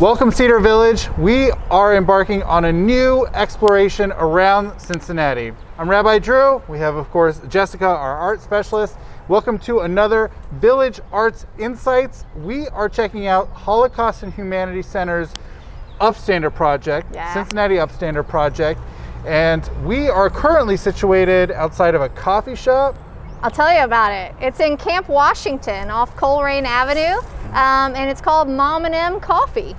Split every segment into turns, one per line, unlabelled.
Welcome Cedar Village. We are embarking on a new exploration around Cincinnati. I'm Rabbi Drew. We have, of course, Jessica, our art specialist. Welcome to another Village Arts Insights. We are checking out Holocaust and Humanity Center's Upstander Project, Cincinnati Upstander Project. And we are currently situated outside of a coffee shop.
I'll tell you about it. It's in Camp Washington off Coleraine Avenue, and it's called Mom and M Coffee.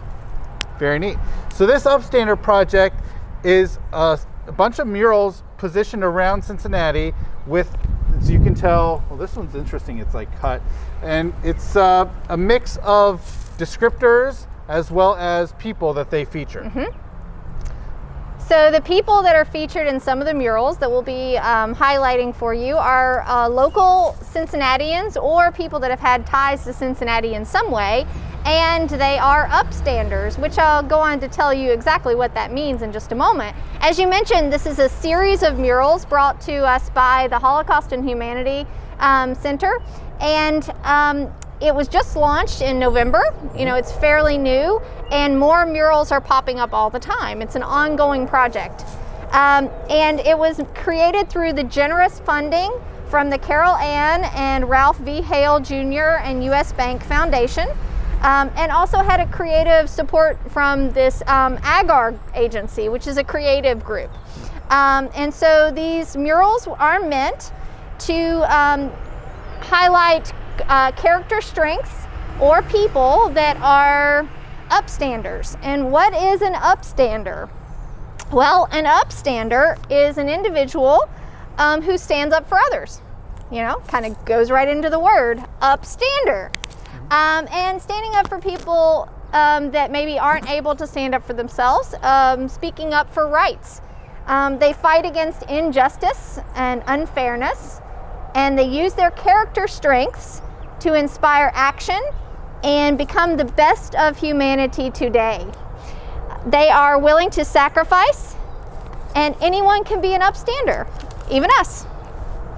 Very neat. So this Upstander Project is a bunch of murals positioned around Cincinnati with, as you can tell, well, this one's interesting, it's like cut. And it's a mix of descriptors as well as people that they feature.
So the people that are featured in some of the murals that we'll be highlighting for you are local Cincinnatians or people that have had ties to Cincinnati in some way, and they are upstanders, which I'll go on to tell you exactly what that means in just a moment. As you mentioned, this is a series of murals brought to us by the Holocaust and Humanity Center, and it was just launched in November. You know, it's fairly new, and more murals are popping up all the time. It's an ongoing project. And it was created through the generous funding from the Carol Ann and Ralph V. Hale Jr. and U.S. Bank Foundation, and also had a creative support from this AGAR agency, which is a creative group. And so these murals are meant to highlight character strengths or people that are upstanders. And what is an upstander? Well, an upstander is an individual who stands up for others. You know, kind of goes right into the word, upstander. And standing up for people that maybe aren't able to stand up for themselves, speaking up for rights. They fight against injustice and unfairness, and they use their character strengths to inspire action and become the best of humanity today. They are willing to sacrifice, and anyone can be an upstander, even us.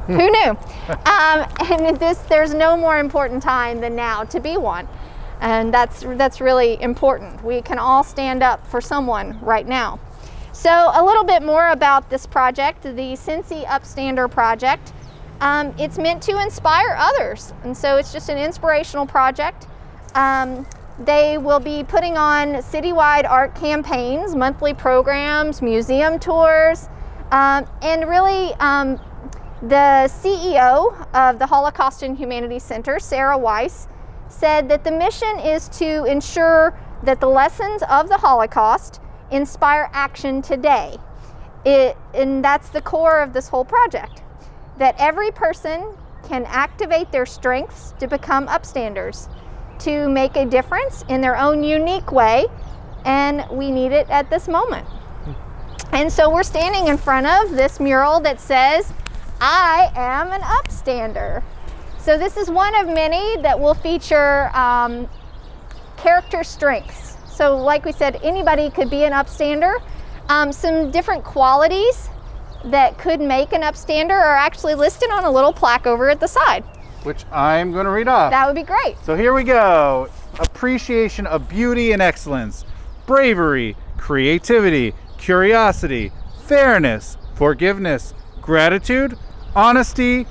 Who knew? And there's no more important time than now to be one. And that's really important. We can all stand up for someone right now. So a little bit more about this project, the Cincy Upstander Project. It's meant to inspire others, and so it's just an inspirational project. They will be putting on citywide art campaigns, monthly programs, museum tours, and really the CEO of the Holocaust and Humanity Center, Sarah Weiss, said that the mission is to ensure that the lessons of the Holocaust inspire action today. And that's the core of this whole project. That every person can activate their strengths to become upstanders, to make a difference in their own unique way, and we need it at this moment. And so we're standing in front of this mural that says, "I am an upstander." So this is one of many that will feature character strengths. So like we said, anybody could be an upstander. Some different qualities that could make an upstander are actually listed on a little plaque over at the side,
which I'm going to read off.
That would be great.
So here we go. Appreciation of beauty and excellence, bravery, creativity, curiosity, fairness, forgiveness, gratitude, honesty,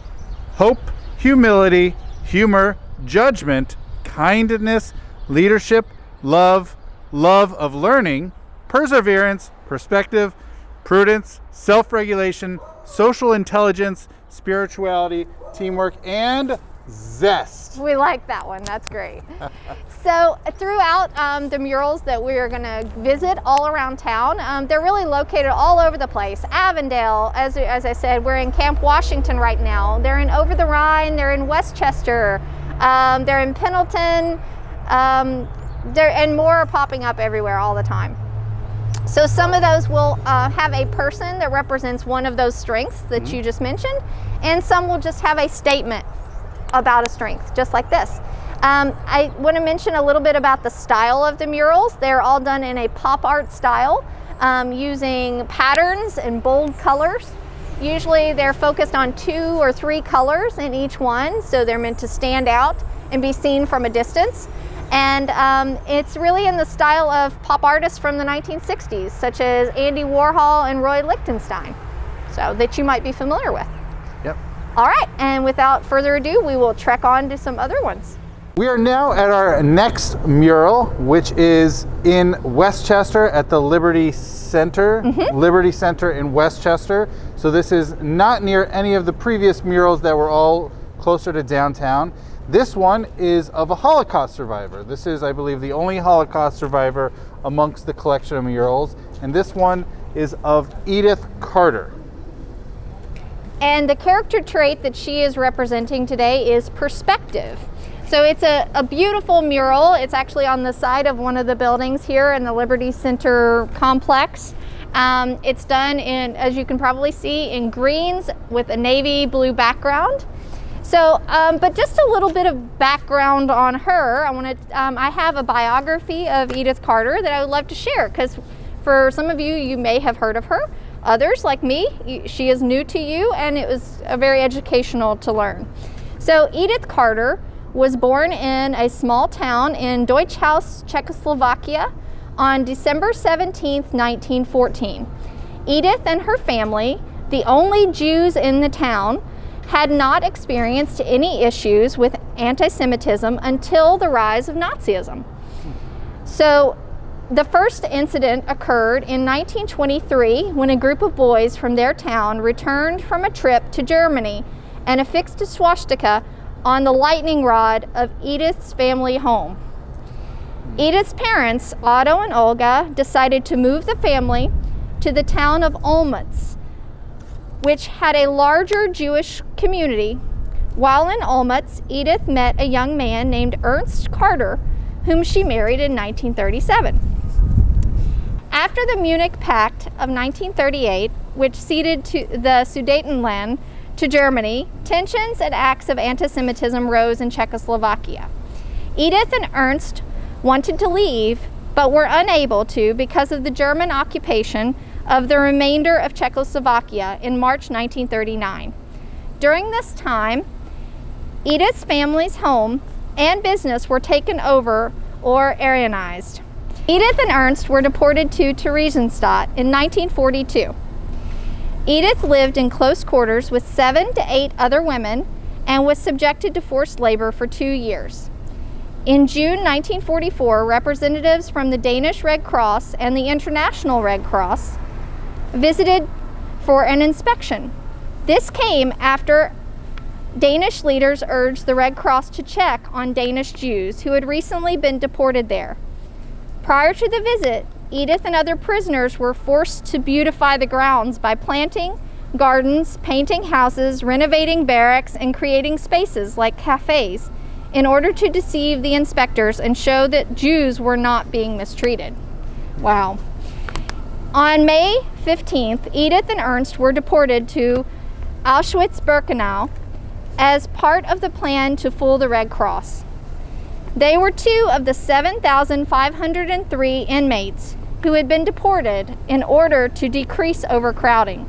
hope, humility, humor, judgment, kindness, leadership, love of learning, perseverance, perspective, prudence, self-regulation, social intelligence, spirituality, teamwork, and zest.
We like that one. That's great. So throughout the murals that we are going to visit all around town, they're really located all over the place. Avondale, as I said, we're in Camp Washington right now. They're in Over the Rhine. They're in Westchester. They're in Pendleton. And more are popping up everywhere all the time. So some of those will have a person that represents one of those strengths that you just mentioned, and some will just have a statement about a strength, just like this. I want to mention a little bit about the style of the murals. They're all done in a pop art style, using patterns and bold colors. Usually they're focused on 2 or 3 colors in each one, so they're meant to stand out and be seen from a distance. And it's really in the style of pop artists from the 1960s, such as Andy Warhol and Roy Lichtenstein, so that you might be familiar with.
Yep.
All right, and without further ado, we will trek on to some other ones.
We are now at our next mural, which is in Westchester at the Liberty Center, Liberty Center in Westchester. So this is not near any of the previous murals that were all closer to downtown. This one is of a Holocaust survivor. This is, I believe, the only Holocaust survivor amongst the collection of murals. And this one is of Edith Carter.
And the character trait that she is representing today is perspective. So it's a beautiful mural. It's actually on the side of one of the buildings here in the Liberty Center complex. It's done in, as you can probably see, in greens with a navy blue background. So, but just a little bit of background on her. I have a biography of Edith Carter that I would love to share, because for some of you, you may have heard of her. Others, like me, she is new to you, and it was very educational to learn. So Edith Carter was born in a small town in Deutschhaus, Czechoslovakia on December 17, 1914. Edith and her family, the only Jews in the town, had not experienced any issues with anti-Semitism until the rise of Nazism. So the first incident occurred in 1923 when a group of boys from their town returned from a trip to Germany and affixed a swastika on the lightning rod of Edith's family home. Edith's parents, Otto and Olga, decided to move the family to the town of Olmütz, which had a larger Jewish community. While in Olmütz, Edith met a young man named Ernst Carter, whom she married in 1937. After the Munich Pact of 1938, which ceded to the Sudetenland to Germany, tensions and acts of anti-Semitism rose in Czechoslovakia. Edith and Ernst wanted to leave, but were unable to because of the German occupation of the remainder of Czechoslovakia in March 1939. During this time, Edith's family's home and business were taken over or Aryanized. Edith and Ernst were deported to Theresienstadt in 1942. Edith lived in close quarters with 7 to 8 other women and was subjected to forced labor for 2 years. In June 1944, representatives from the Danish Red Cross and the International Red Cross visited for an inspection. This came after Danish leaders urged the Red Cross to check on Danish Jews who had recently been deported there. Prior to the visit, Edith and other prisoners were forced to beautify the grounds by planting gardens, painting houses, renovating barracks, and creating spaces like cafes in order to deceive the inspectors and show that Jews were not being mistreated. Wow. On May 15th, Edith and Ernst were deported to Auschwitz-Birkenau as part of the plan to fool the Red Cross. They were 2 of the 7,503 inmates who had been deported in order to decrease overcrowding.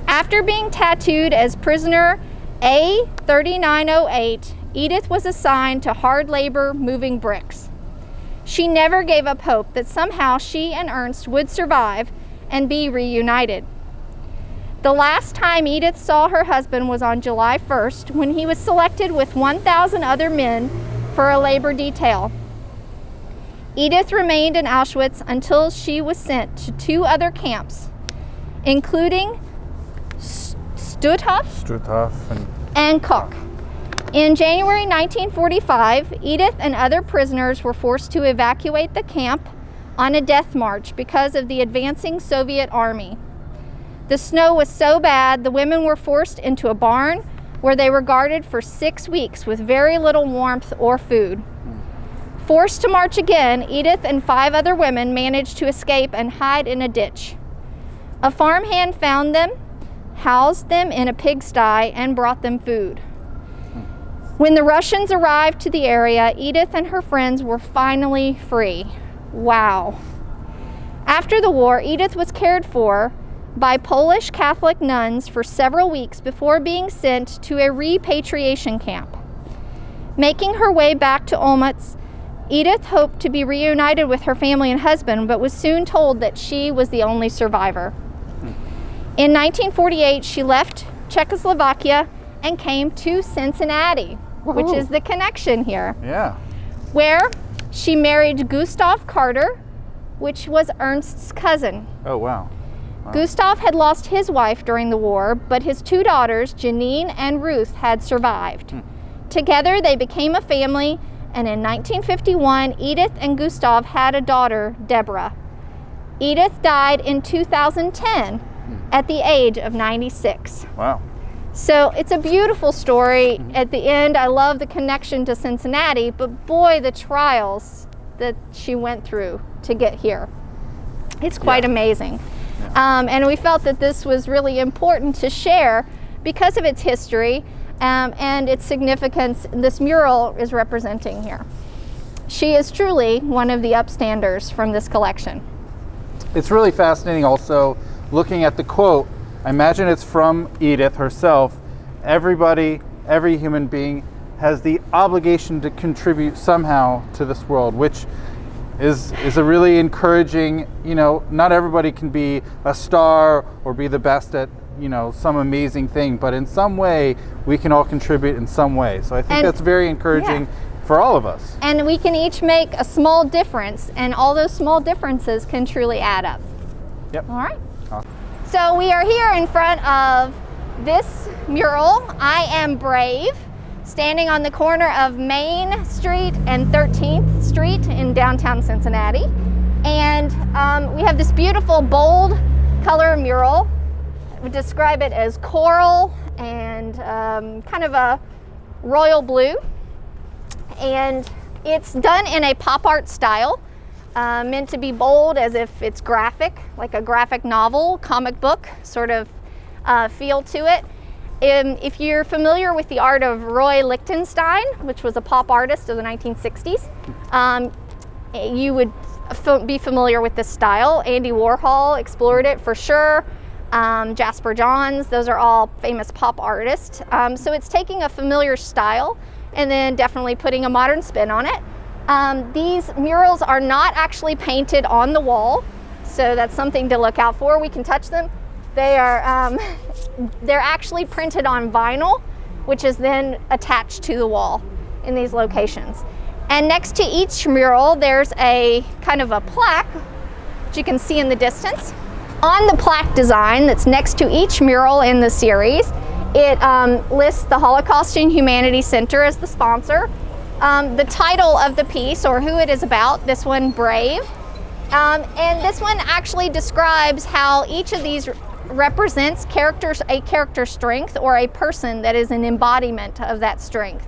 After being tattooed as prisoner A3908, Edith was assigned to hard labor moving bricks. She never gave up hope that somehow she and Ernst would survive and be reunited. The last time Edith saw her husband was on July 1st, when he was selected with 1,000 other men for a labor detail. Edith remained in Auschwitz until she was sent to 2 other camps, including Stutthof and Koch. In January 1945, Edith and other prisoners were forced to evacuate the camp on a death march because of the advancing Soviet army. The snow was so bad, the women were forced into a barn where they were guarded for 6 weeks with very little warmth or food. Forced to march again, Edith and 5 other women managed to escape and hide in a ditch. A farmhand found them, housed them in a pigsty, and brought them food. When the Russians arrived to the area, Edith and her friends were finally free. Wow. After the war, Edith was cared for by Polish Catholic nuns for several weeks before being sent to a repatriation camp. Making her way back to Olmütz, Edith hoped to be reunited with her family and husband, but was soon told that she was the only survivor. In 1948, she left Czechoslovakia and came to Cincinnati, which is the connection here.
Yeah.
Where she married Gustav Carter, which was Ernst's cousin.
Oh, wow.
Gustav had lost his wife during the war, but his 2 daughters, Janine and Ruth, had survived. Together, they became a family, and in 1951, Edith and Gustav had a daughter, Deborah. Edith died in 2010 at the age of 96.
Wow.
So it's a beautiful story. At the end, I love the connection to Cincinnati, but boy, the trials that she went through to get here. It's quite amazing. And we felt that this was really important to share because of its history and its significance this mural is representing here. She is truly one of the upstanders from this collection.
It's really fascinating also looking at the quote. I imagine it's from Edith herself. Everybody, every human being has the obligation to contribute somehow to this world, which is a really encouraging, not everybody can be a star or be the best at, some amazing thing, but in some way we can all contribute in some way. So I think that's very encouraging for all of us.
And we can each make a small difference, and all those small differences can truly add up.
Yep.
All right. Awesome. So we are here in front of this mural, I Am Brave, standing on the corner of Main Street and 13th Street in downtown Cincinnati. And we have this beautiful bold color mural. We describe it as coral and kind of a royal blue. And it's done in a pop art style, meant to be bold as if it's graphic, like a graphic novel, comic book sort of feel to it. If you're familiar with the art of Roy Lichtenstein, which was a pop artist of the 1960s, you would be familiar with this style. Andy Warhol explored it for sure. Jasper Johns, those are all famous pop artists. So it's taking a familiar style and then definitely putting a modern spin on it. These murals are not actually painted on the wall, so that's something to look out for. We can touch them. They are they're actually printed on vinyl, which is then attached to the wall in these locations. And next to each mural, there's a kind of a plaque, which you can see in the distance. On the plaque design that's next to each mural in the series, it lists the Holocaust and Humanity Center as the sponsor, the title of the piece or who it is about, this one, Brave. And this one actually describes how each of these represents a character strength or a person that is an embodiment of that strength.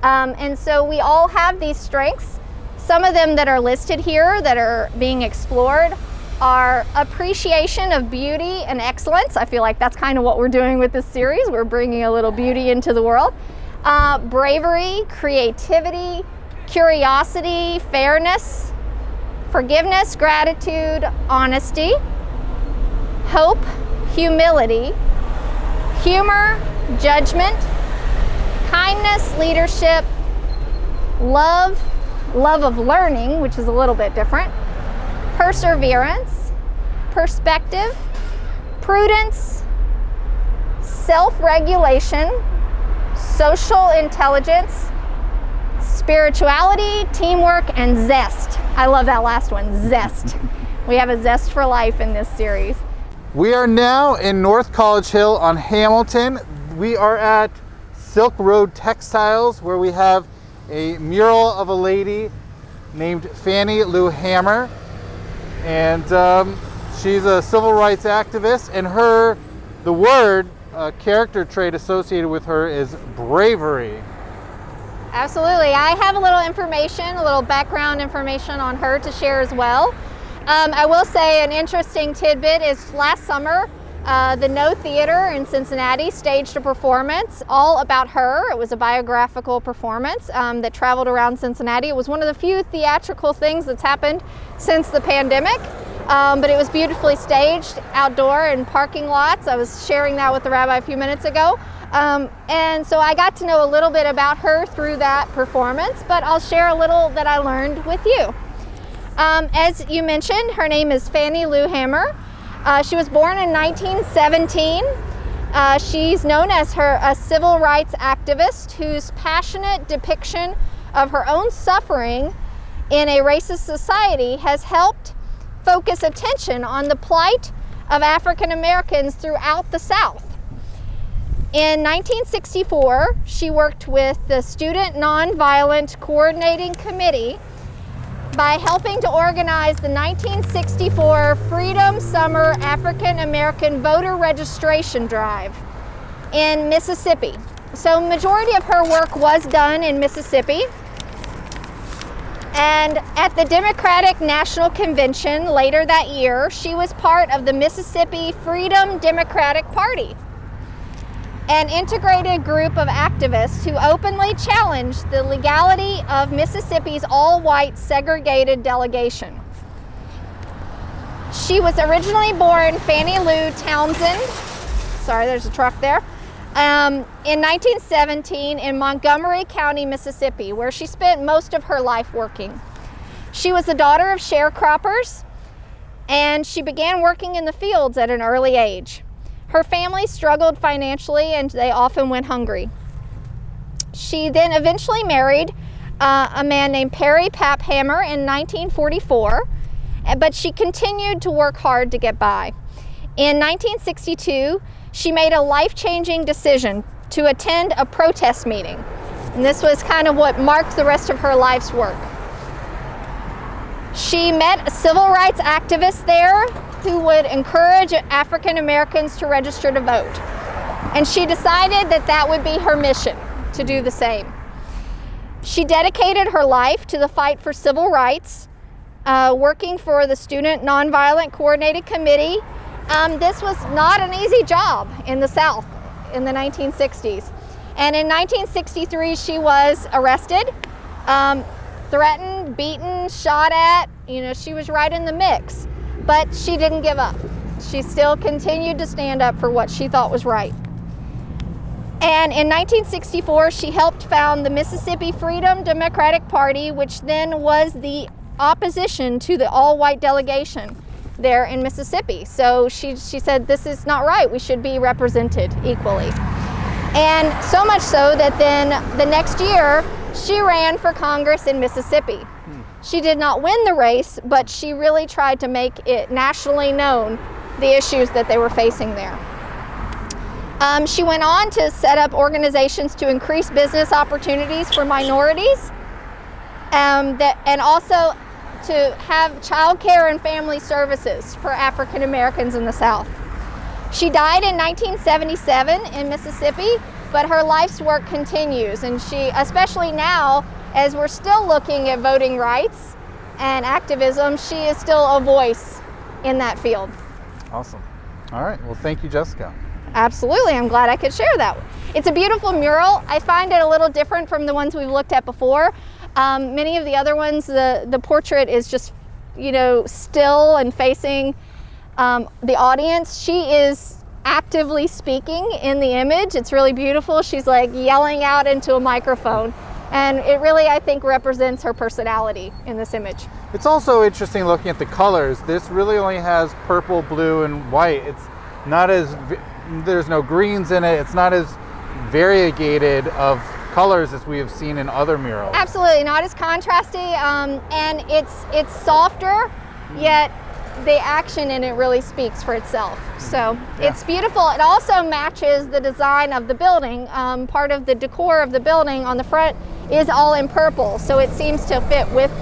And so we all have these strengths. Some of them that are listed here that are being explored are appreciation of beauty and excellence. I feel like that's kind of what we're doing with this series. We're bringing a little beauty into the world. Bravery, creativity, curiosity, fairness, forgiveness, gratitude, honesty, hope, humility, humor, judgment, kindness, leadership, love of learning, which is a little bit different, perseverance, perspective, prudence, self-regulation, social intelligence, spirituality, teamwork, and zest. I love that last one, zest. We have a zest for life in this series.
We are now in North College Hill on Hamilton. We are at Silk Road Textiles, where we have a mural of a lady named Fanny Lou Hammer. And she's a civil rights activist, and the word character trait associated with her is bravery.
Absolutely. I have a little information, a little background information on her to share as well. I will say an interesting tidbit is last summer, the No Theater in Cincinnati staged a performance all about her. It was a biographical performance that traveled around Cincinnati. It was one of the few theatrical things that's happened since the pandemic, but it was beautifully staged outdoor in parking lots. I was sharing that with the Rabbi a few minutes ago. And so I got to know a little bit about her through that performance, but I'll share a little that I learned with you. As you mentioned, her name is Fanny Lou Hammer. She was born in 1917. She's known as a civil rights activist whose passionate depiction of her own suffering in a racist society has helped focus attention on the plight of African Americans throughout the South. In 1964, she worked with the Student Nonviolent Coordinating Committee by helping to organize the 1964 Freedom Summer African American Voter Registration Drive in Mississippi. So majority of her work was done in Mississippi. And at the Democratic National Convention later that year, she was part of the Mississippi Freedom Democratic Party, an integrated group of activists who openly challenged the legality of Mississippi's all-white segregated delegation. She was originally born Fanny Lou Townsend, sorry, there's a truck there, in 1917 in Montgomery County, Mississippi, where she spent most of her life working. She was the daughter of sharecroppers, and she began working in the fields at an early age. Her family struggled financially and they often went hungry. She then eventually married a man named Perry Pap Hammer in 1944, but she continued to work hard to get by. In 1962, she made a life-changing decision to attend a protest meeting. And this was kind of what marked the rest of her life's work. She met civil rights activists there who would encourage African Americans to register to vote. And she decided that that would be her mission, to do the same. She dedicated her life to the fight for civil rights, working for the Student Nonviolent Coordinated Committee. This was not an easy job in the South in the 1960s. And in 1963, she was arrested, threatened, beaten, shot at. You know, she was right in the mix. But she didn't give up. She still continued to stand up for what she thought was right. And in 1964, she helped found the Mississippi Freedom Democratic Party, which then was the opposition to the all-white delegation there in Mississippi. So she said, this is not right. We should be represented equally. And so much so that then the next year, she ran for Congress in Mississippi. She did not win the race, but she really tried to make it nationally known the issues that they were facing there. She went on to set up organizations to increase business opportunities for minorities, and also to have child care and family services for African Americans in the South. She died in 1977 in Mississippi, but her life's work continues, and she, especially now, as we're still looking at voting rights and activism, she is still a voice in that field.
Awesome. All right. Well, thank you, Jessica.
Absolutely. I'm glad I could share that. It's a beautiful mural. I find it a little different from the ones we've looked at before. Many of the other ones, the portrait is just, you know, still and facing the audience. She is actively speaking in the image. It's really beautiful. She's like yelling out into a microphone. And it really, I think, represents her personality in this image.
It's also interesting looking at the colors. This really only has purple, blue, and white. It's not as, there's no greens in it. It's not as variegated of colors as we have seen in other murals.
Absolutely, not as contrasty, and it's softer, yet the action in it really speaks for itself. So
Yeah.
It's beautiful. It also matches the design of the building. Part of the decor of the building on the front is all in purple, so it seems to fit with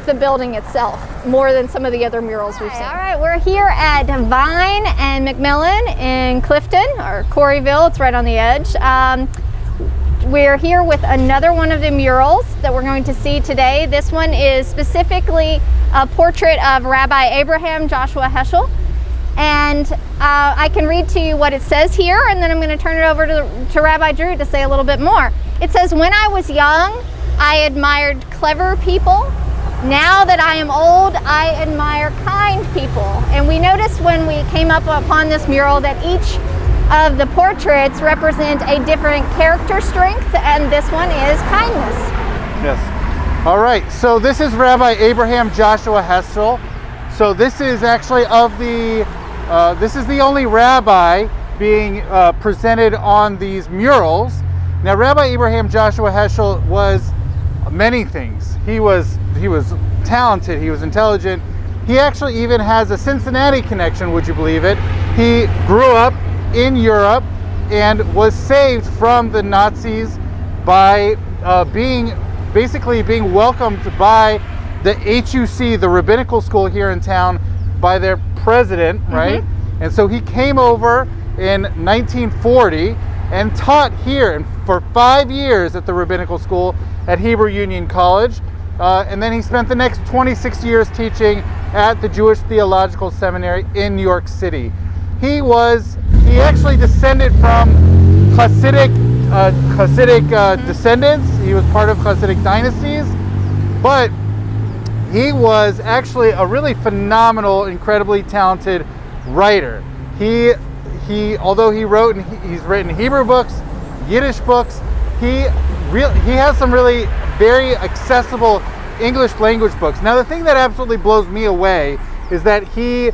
the building itself more than some of the other murals we've seen. All right, we're here at Vine and McMillan in Clifton, or Coreyville. It's right on the edge. We're here with another one of the murals that we're going to see today. This one is specifically a portrait of Rabbi Abraham Joshua Hessel. And I can read to you what it says here, and then I'm going to turn it over to Rabbi Drew to say a little bit more. It says, "When I was young, I admired clever people. Now that I am old, I admire kind people." And we noticed when we came up upon this mural that each of the portraits represent a different character strength, and this one is kindness.
Yes. All right, so this is Rabbi Abraham Joshua Hessel. So this is actually this is the only rabbi being presented on these murals. Now, Rabbi Abraham Joshua Hessel was many things. He was talented, he was intelligent. He actually even has a Cincinnati connection, would you believe it? He grew up in Europe and was saved from the Nazis by being welcomed by the HUC, the rabbinical school here in town, by their president, right? And so he came over in 1940 and taught here for 5 years at the rabbinical school at Hebrew Union College. And then he spent the next 26 years teaching at the Jewish Theological Seminary in New York City. He actually descended from Hasidic descendants. He was part of Hasidic dynasties, but he was actually a really phenomenal, incredibly talented writer. Although he's written Hebrew books, Yiddish books, he has some really very accessible English language books. Now, the thing that absolutely blows me away is that he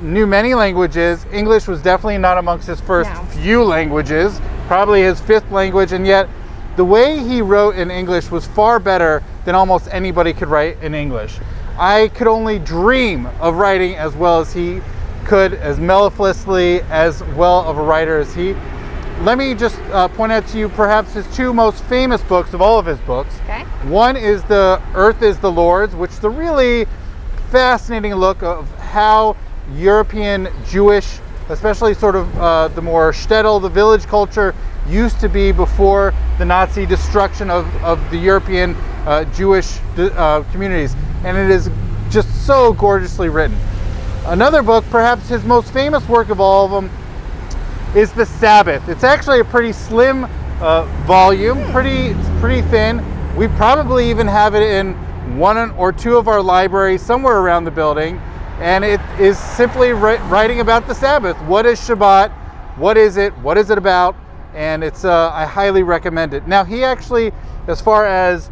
knew many languages. English was definitely not amongst his first few languages, probably his fifth language, and yet the way he wrote in English was far better than almost anybody could write in English. I could only dream of writing as well as he could, as mellifluously, as well of a writer as he. Let me just point out to you perhaps his two most famous books of all of his books.
Okay.
One is The Earth is the Lord's, which is a really fascinating look of how European Jewish, especially sort of the more shtetl, the village culture, used to be before the Nazi destruction of the European Jewish communities. And it is just so gorgeously written. Another book, perhaps his most famous work of all of them, is The Sabbath. It's actually a pretty slim volume, pretty thin. We probably even have it in one or two of our libraries somewhere around the building. And it is simply writing about the Sabbath. What is Shabbat? What is it? What is it about? And it's I highly recommend it. Now, he actually, as far as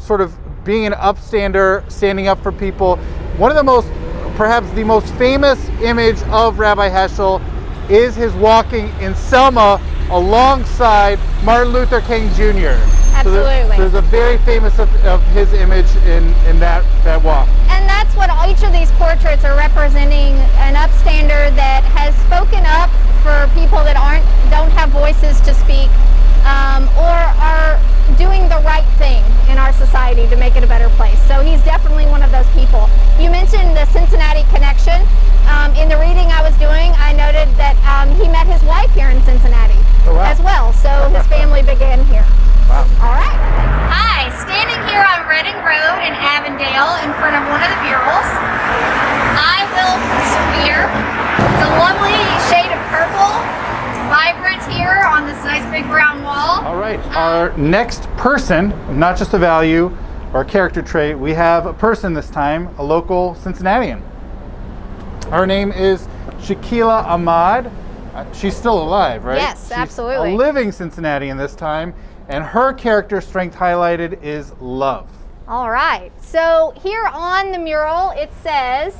sort of being an upstander, standing up for people, perhaps the most famous image of Rabbi Hessel is his walking in Selma alongside Martin Luther King Jr.
Absolutely.
So there's a very famous of his image in that walk.
And that's what each of these portraits are representing, an upstander that has spoken up for people that don't have voices to speak, or are doing the right thing in our society to make it a better place. So he's definitely one of those people. You mentioned the Cincinnati connection. In the reading I was doing, I noted that he met his wife here in Cincinnati as well. So his family began here.
Wow.
All right. Hi, standing here on Reading Road in Avondale in front of one of the murals. I will persevere. It's a lovely shade of purple. It's vibrant here on this nice big brown wall.
All right. Our next person, not just a value or a character trait, we have a person this time, a local Cincinnatian. Her name is Shakila Ahmed. She's still alive, right?
Yes, absolutely.
She's a living Cincinnatian this time, and her character strength highlighted is love.
All right. So here on the mural, it says,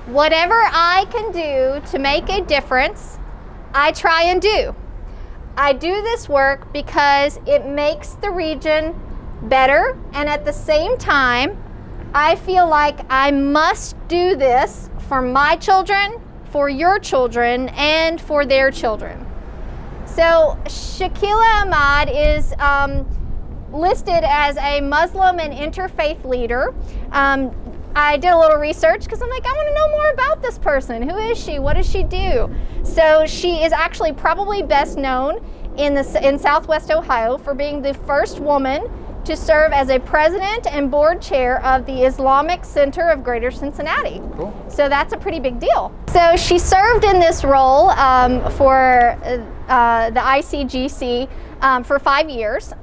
"Whatever I can do to make a difference, I try and do. I do this work because it makes the region better, and at the same time, I feel like I must do this for my children, for your children, and for their children." So Shakila Ahmed is listed as a Muslim and interfaith leader. I did a little research because I'm like, I want to know more about this person. Who is she? What does she do? So she is actually probably best known in Southwest Ohio for being the first woman to serve as a president and board chair of the Islamic Center of Greater Cincinnati.
Cool.
So that's a pretty big deal. So she served in this role for the ICGC for 5 years.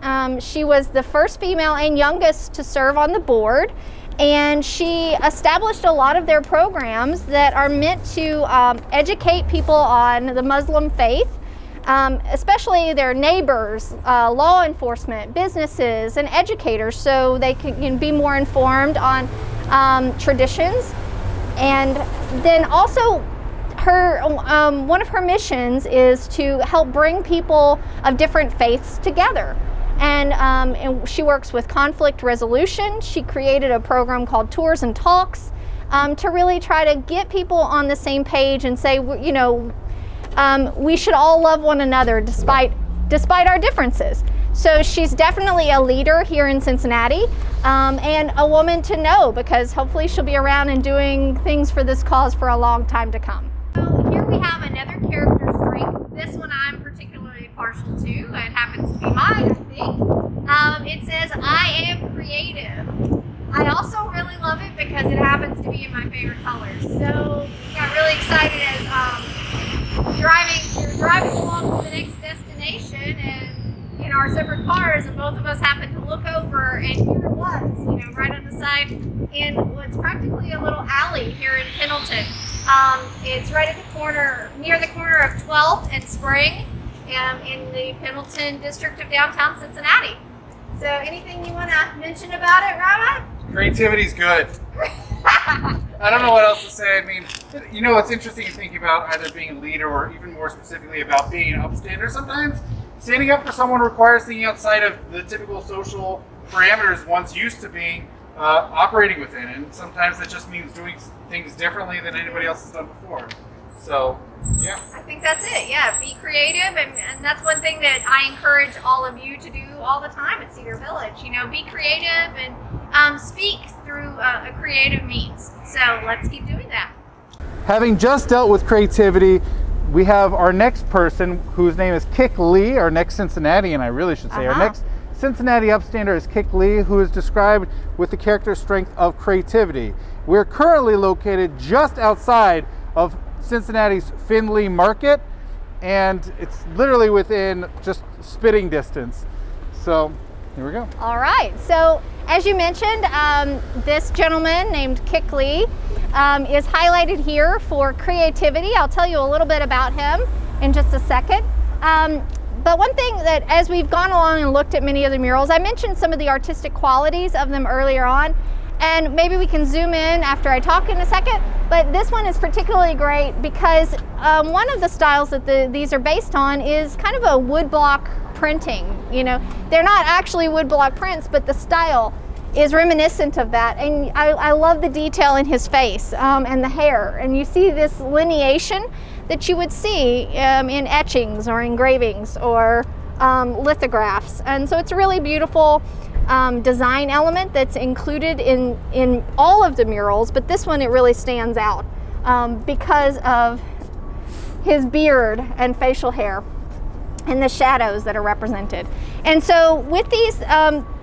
She was the first female and youngest to serve on the board, and she established a lot of their programs that are meant to educate people on the Muslim faith, especially their neighbors, law enforcement, businesses, and educators, so they can be more informed on traditions. And then also her one of her missions is to help bring people of different faiths together. And she works with conflict resolution. She created a program called Tours and Talks to really try to get people on the same page and say, you know, we should all love one another despite our differences. So she's definitely a leader here in Cincinnati, and a woman to know, because hopefully she'll be around and doing things for this cause for a long time to come. So here we have another character strength. This one I'm particularly partial to. It happens to be mine, I think. It says, I am creative. I also really love it because it happens to be in my favorite colors. So we got really excited as you're driving along to the next destination and in our separate cars, and both of us happened to look over, and here it was, you know, right on the side in what's practically a little alley here in Pendleton. It's right at the corner, near the corner of 12th and Spring, in the Pendleton district of downtown Cincinnati. So anything you want to mention about it, Rabbi?
Creativity's good. I don't know what else to say. I mean, you know, it's interesting thinking about either being a leader or even more specifically about being an upstander. Sometimes standing up for someone requires thinking outside of the typical social parameters one's used to being operating within, and sometimes that just means doing things differently than anybody else has done before. So, yeah. I
think that's it. Yeah, be creative, and that's one thing that I encourage all of you to do all the time at Cedar Village. You know, be creative and speak through a creative means. So let's keep doing that.
Having just dealt with creativity, we have our next person, whose name is Kik Lee, our next Cincinnatian, I really should say. Our next Cincinnati upstander is Kik Lee, who is described with the character strength of creativity. We're currently located just outside of Cincinnati's Findlay Market, and it's literally within just spitting distance. So here we go.
All right, so as you mentioned, this gentleman named Kik Lee is highlighted here for creativity. I'll tell you a little bit about him in just a second. But one thing that, as we've gone along and looked at many of the murals, I mentioned some of the artistic qualities of them earlier on, and maybe we can zoom in after I talk in a second. But this one is particularly great because one of the styles that these are based on is kind of a woodblock printing. You know, they're not actually woodblock prints, but the style is reminiscent of that. And I love the detail in his face and the hair. And you see this lineation that you would see in etchings or engravings or lithographs. And so it's a really beautiful design element that's included in all of the murals, but this one, it really stands out because of his beard and facial hair and the shadows that are represented. And so with these,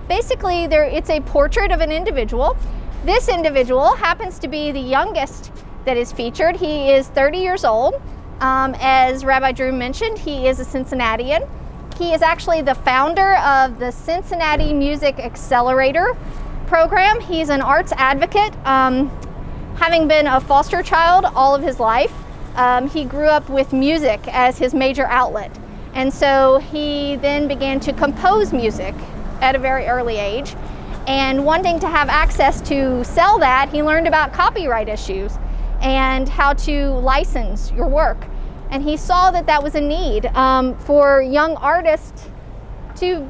basically it's a portrait of an individual. This individual happens to be the youngest that is featured. He is 30 years old. As Rabbi Drew mentioned, he is a Cincinnatian. He is actually the founder of the Cincinnati Music Accelerator program. He's an arts advocate, having been a foster child all of his life. He grew up with music as his major outlet. And so he then began to compose music at a very early age. And wanting to have access to sell that, he learned about copyright issues and how to license your work. And he saw that that was a need for young artists to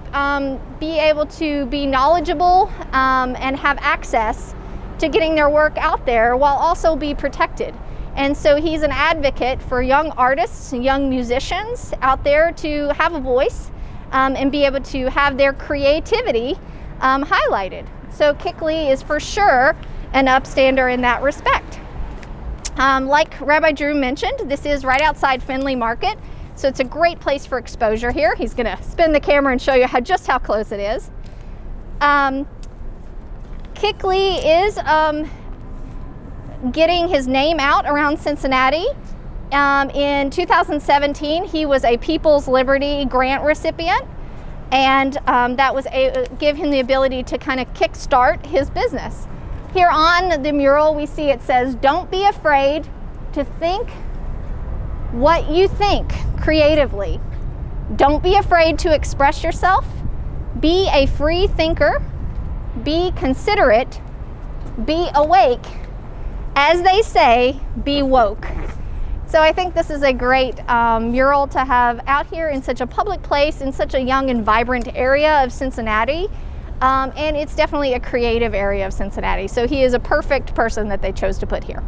be able to be knowledgeable and have access to getting their work out there while also be protected. And so he's an advocate for young artists and young musicians out there to have a voice and be able to have their creativity highlighted. So Kik Lee is for sure an upstander in that respect. Like Rabbi Drew mentioned, this is right outside Findlay Market, so it's a great place for exposure here. He's going to spin the camera and show you just how close it is. Kik Lee is getting his name out around Cincinnati. In 2017, he was a People's Liberty Grant recipient, and that was give him the ability to kind of kickstart his business. Here on the mural, we see it says, "Don't be afraid to think what you think creatively." Don't be afraid to express yourself. Be a free thinker. Be considerate. Be awake. As they say, be woke. So I think this is a great mural to have out here in such a public place, in such a young and vibrant area of Cincinnati. And it's definitely a creative area of Cincinnati. So he is a perfect person that they chose to put here.